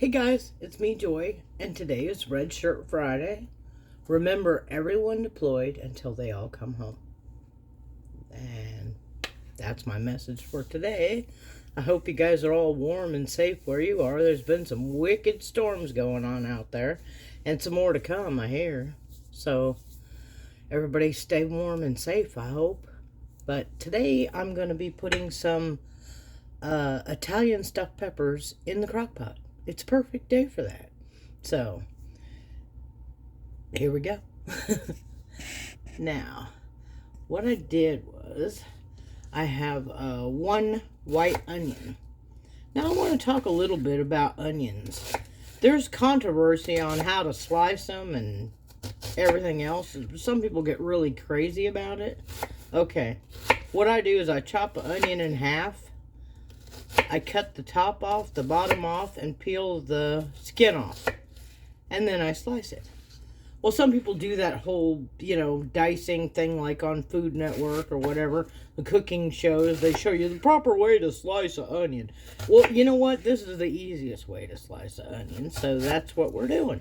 Hey guys, it's me, Joy, and today is Red Shirt Friday. Remember, everyone deployed until they all come home. And that's my message for today. I hope you guys are all warm and safe where you are. There's been some wicked storms going on out there, and some more to come, I hear. So, everybody stay warm and safe, I hope. But today, I'm going to be putting some Italian stuffed peppers in the crock pot. It's a perfect day for that. So, here we go. Now, what I did was, I have one white onion. Now, I want to talk a little bit about onions. There's controversy on how to slice them and everything else. Some people get really crazy about it. Okay, what I do is I chop the onion in half. I cut the top off, the bottom off, and peel the skin off. And then I slice it. Well, some people do that whole, dicing thing like on Food Network or whatever. The cooking shows, they show you the proper way to slice an onion. Well, you know what? This is the easiest way to slice an onion, so that's what we're doing.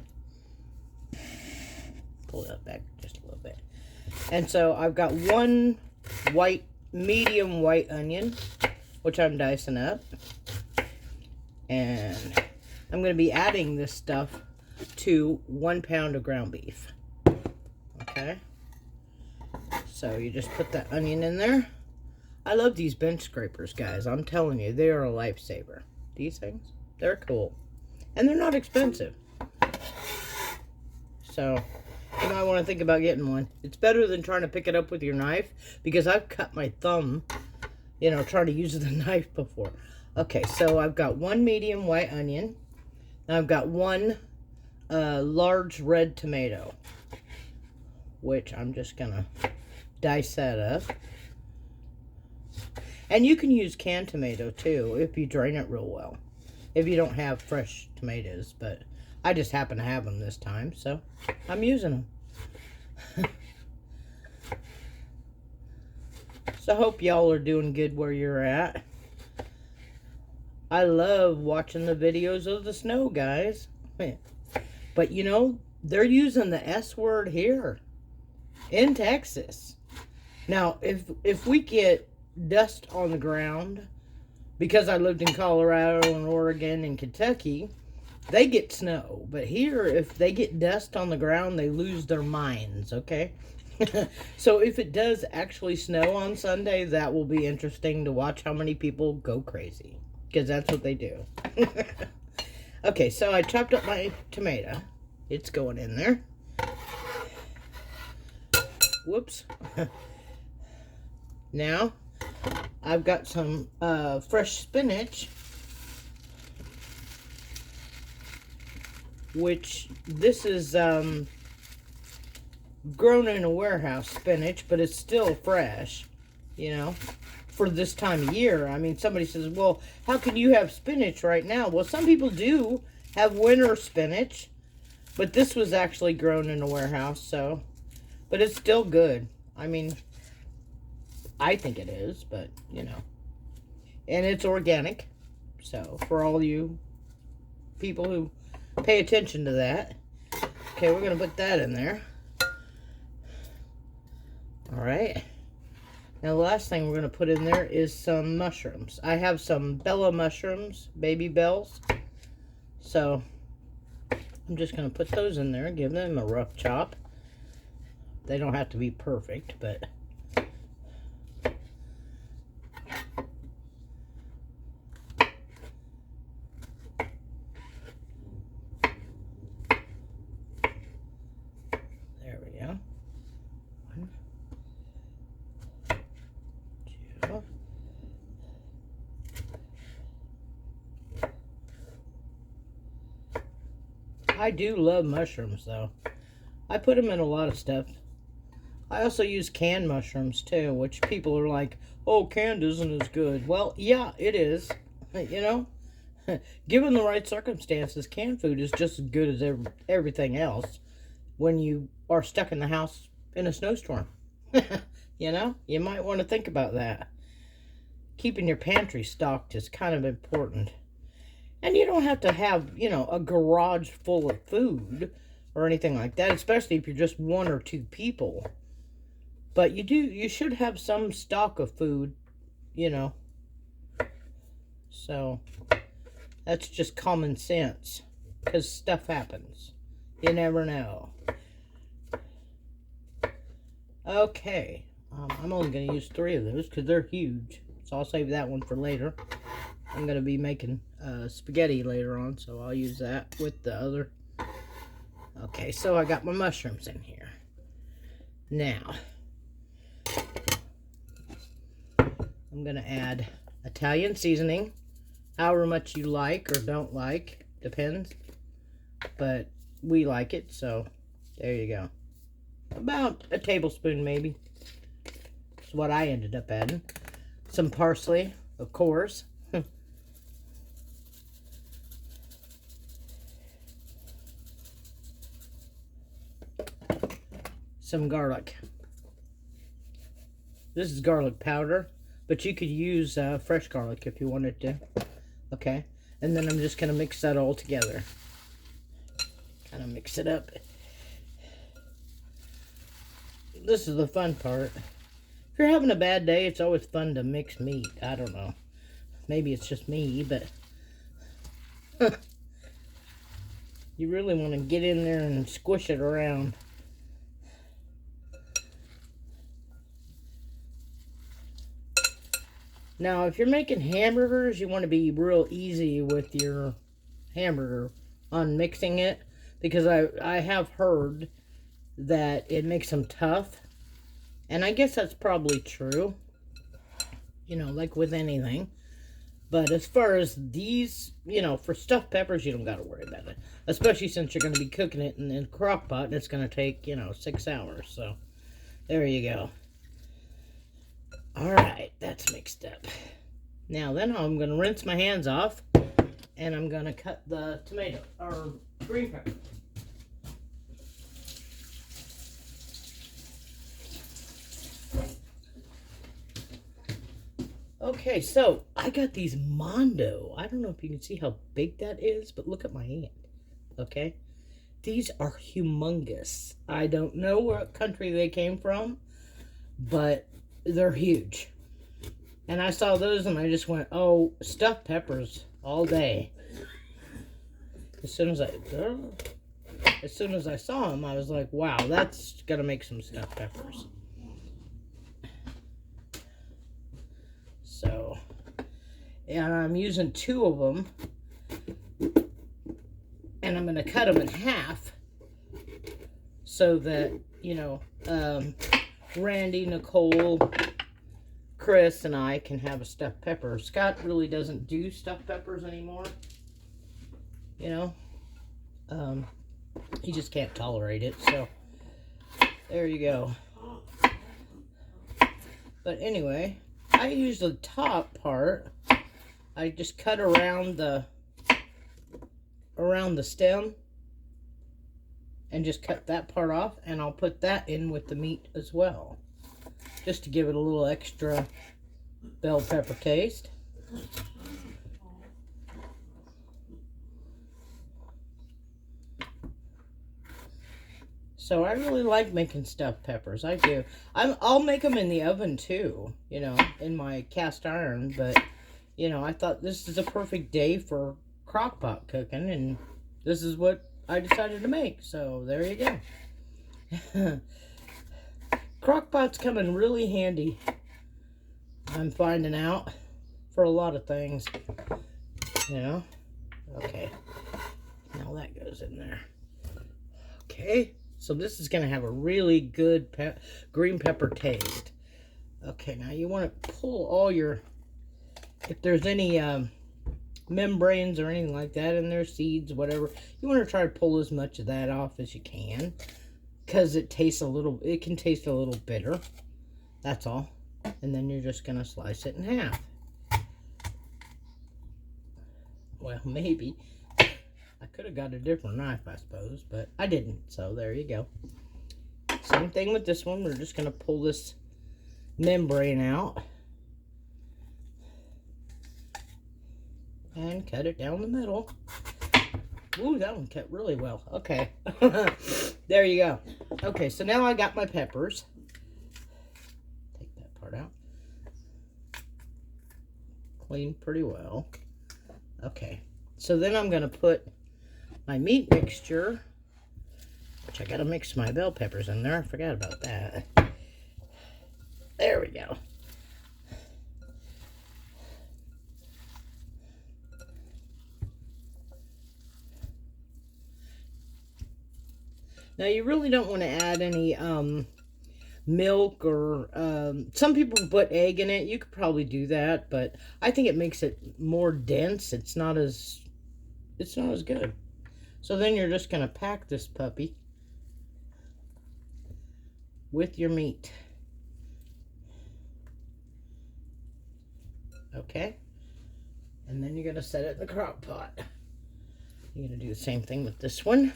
Pull that back just a little bit. And so I've got one medium white onion, which I'm dicing up. And I'm going to be adding this stuff to 1 pound of ground beef. Okay. So you just put that onion in there. I love these bench scrapers, guys. I'm telling you, they are a lifesaver. These things, they're cool. And they're not expensive. So you might want to think about getting one. It's better than trying to pick it up with your knife, because I've cut my thumb trying to use the knife before. Okay, so I've got one medium white onion. Now I've got one large red tomato, which I'm just going to dice that up. And you can use canned tomato too, if you drain it real well. If you don't have fresh tomatoes, but I just happen to have them this time, so I'm using them. So I hope y'all are doing good where you're at. I love watching the videos of the snow, guys. But they're using the S word here in Texas. Now, if we get dust on the ground, because I lived in Colorado and Oregon and Kentucky, they get snow. But here, if they get dust on the ground, they lose their minds, okay? So if it does actually snow on Sunday, that will be interesting to watch how many people go crazy, because that's what they do. Okay, so I chopped up my tomato. It's going in there. Whoops. Now, I've got some fresh spinach, which this is grown in a warehouse spinach, but it's still fresh, for this time of year. I mean, somebody says, well, how can you have spinach right now? Well, some people do have winter spinach, but this was actually grown in a warehouse, so, but it's still good. I mean, I think it is, but, and it's organic, so, for all you people who pay attention to that. Okay, we're going to put that in there. All right. Now, the last thing we're going to put in there is some mushrooms. I have some Bella mushrooms, baby bells. So, I'm just going to put those in there, give them a rough chop. They don't have to be perfect, but... There we go. 1, 2. I do love mushrooms, though. I put them in a lot of stuff. I also use canned mushrooms, too, which people are like, oh, canned isn't as good. Well, yeah, it is. Given the right circumstances, canned food is just as good as everything else when you are stuck in the house in a snowstorm. You might want to think about that. Keeping your pantry stocked is kind of important. And you don't have to have, you know, a garage full of food or anything like that, especially if you're just one or two people. But you should have some stock of food, you know. So, that's just common sense. Because stuff happens. You never know. Okay. I'm only going to use 3 of those because they're huge. So I'll save that one for later. I'm going to be making spaghetti later on, so I'll use that with the other. Okay, so I got my mushrooms in here. Now, I'm going to add Italian seasoning, however much you like or don't like, depends. But we like it, so there you go. About a tablespoon maybe. That's what I ended up adding. Some parsley, of course. Some garlic. This is garlic powder, but you could use fresh garlic if you wanted to. Okay, and then I'm just going to mix that all together. Kind of mix it up. This is the fun part. If you're having a bad day, it's always fun to mix meat. I don't know. Maybe it's just me, but you really want to get in there and squish it around. Now, if you're making hamburgers, you want to be real easy with your hamburger on mixing it, because I have heard that it makes them tough, and I guess that's probably true, you know, like with anything. But as far as these, you know, for stuffed peppers, you don't got to worry about it, especially since you're going to be cooking it in the crock pot, and it's going to take, you know, 6 hours. So there you go. All right, that's mixed up. Now then, I'm going to rinse my hands off, and I'm going to cut the tomato, or green pepper. Okay, so I got these Mondo. I don't know if you can see how big that is, but look at my hand, okay? These are humongous. I don't know what country they came from, but they're huge. And I saw those and I just went, oh, stuffed peppers all day. As soon as I saw them, I was like, wow, that's gonna make some stuffed peppers. So, and I'm using 2 of them, and I'm gonna cut them in half so that, you know, Randy, Nicole, Chris, and I can have a stuffed pepper. Scott really doesn't do stuffed peppers anymore. You know, he just can't tolerate it. So there you go. But anyway, I use the top part. I just cut around the stem and just cut that part off, and I'll put that in with the meat as well, just to give it a little extra bell pepper taste. So I really like making stuffed peppers. I do. I'll make them in the oven too, you know, in my cast iron. But, you know, I thought this is a perfect day for crock pot cooking, and this is what I decided to make. So there you go. Crock pots come in really handy, I'm finding out, for a lot of things, you know. Okay, now that goes in there. Okay, so this is going to have a really good green pepper taste. Okay, now you want to pull all your, if there's any membranes or anything like that in there, seeds, whatever, you want to try to pull as much of that off as you can, because it tastes it can taste a little bitter. That's all. And then you're just going to slice it in half. Well, maybe. I could have got a different knife, I suppose, but I didn't. So there you go. Same thing with this one. We're just going to pull this membrane out. and cut it down the middle. Ooh, that one cut really well. Okay. There you go. Okay, so now I got my peppers. Take that part out. Clean pretty well. Okay, so then I'm going to put my meat mixture, which I got to mix my bell peppers in there. I forgot about that. There we go. Now, you really don't want to add any milk or some people put egg in it. You could probably do that, but I think it makes it more dense. It's not as good. So then you're just going to pack this puppy with your meat. Okay? And then you're going to set it in the crock pot. You're going to do the same thing with this one.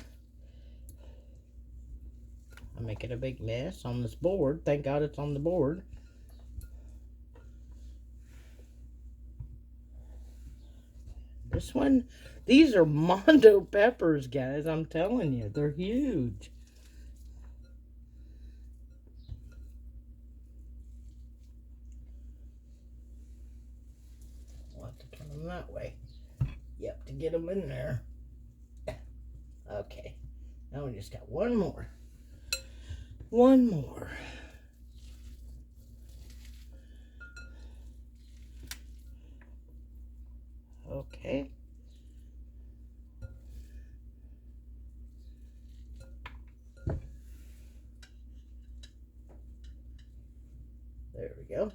I'm making a big mess on this board. Thank God it's on the board. This one, these are Mondo peppers, guys. I'm telling you, they're huge. I'll have to turn them that way. Yep, to get them in there. Okay, now we just got one more. One more. Okay. There we go.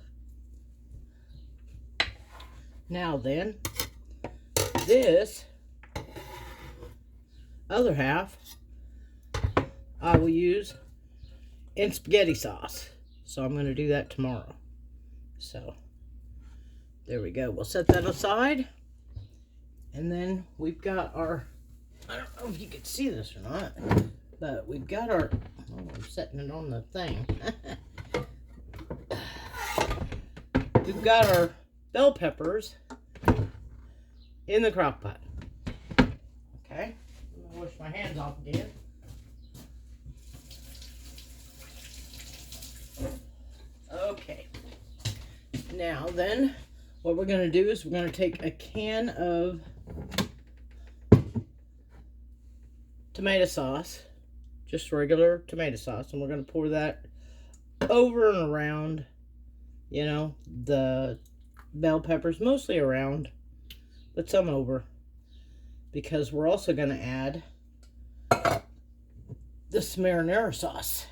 Now then, this other half I will use in spaghetti sauce. So I'm going to do that tomorrow. So there we go. We'll set that aside. And then we've got our, I don't know if you can see this or not, but we've got our, oh, I'm setting it on the thing. We've got our bell peppers in the crock pot. Okay. I'm going to wash my hands off again. Okay, now then, what we're going to do is we're going to take a can of tomato sauce, just regular tomato sauce, and we're going to pour that over and around, you know, the bell peppers, mostly around, but some over, because we're also going to add this marinara sauce.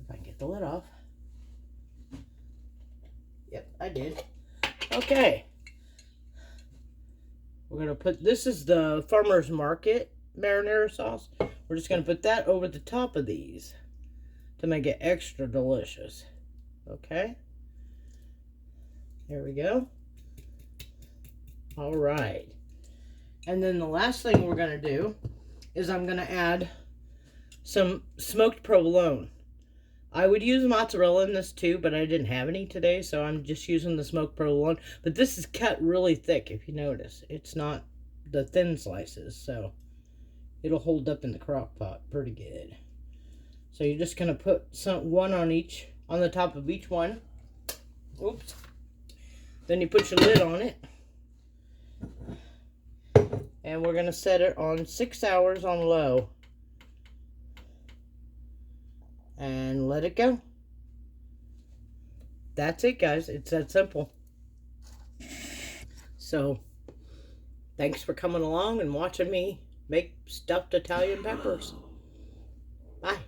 If I can get the lid off. Yep, I did. Okay. We're going to put, this is the Farmer's Market marinara sauce. We're just going to put that over the top of these to make it extra delicious. Okay. There we go. All right. And then the last thing we're going to do is I'm going to add some smoked provolone. I would use mozzarella in this too, but I didn't have any today, so I'm just using the smoked provolone. But this is cut really thick, if you notice. It's not the thin slices, so it'll hold up in the crock pot pretty good. So you're just going to put one on the top of each one. Oops. Then you put your lid on it. And we're going to set it on 6 hours on low. And let it go. That's it, guys. It's that simple. So, thanks for coming along and watching me make stuffed Italian peppers. Bye.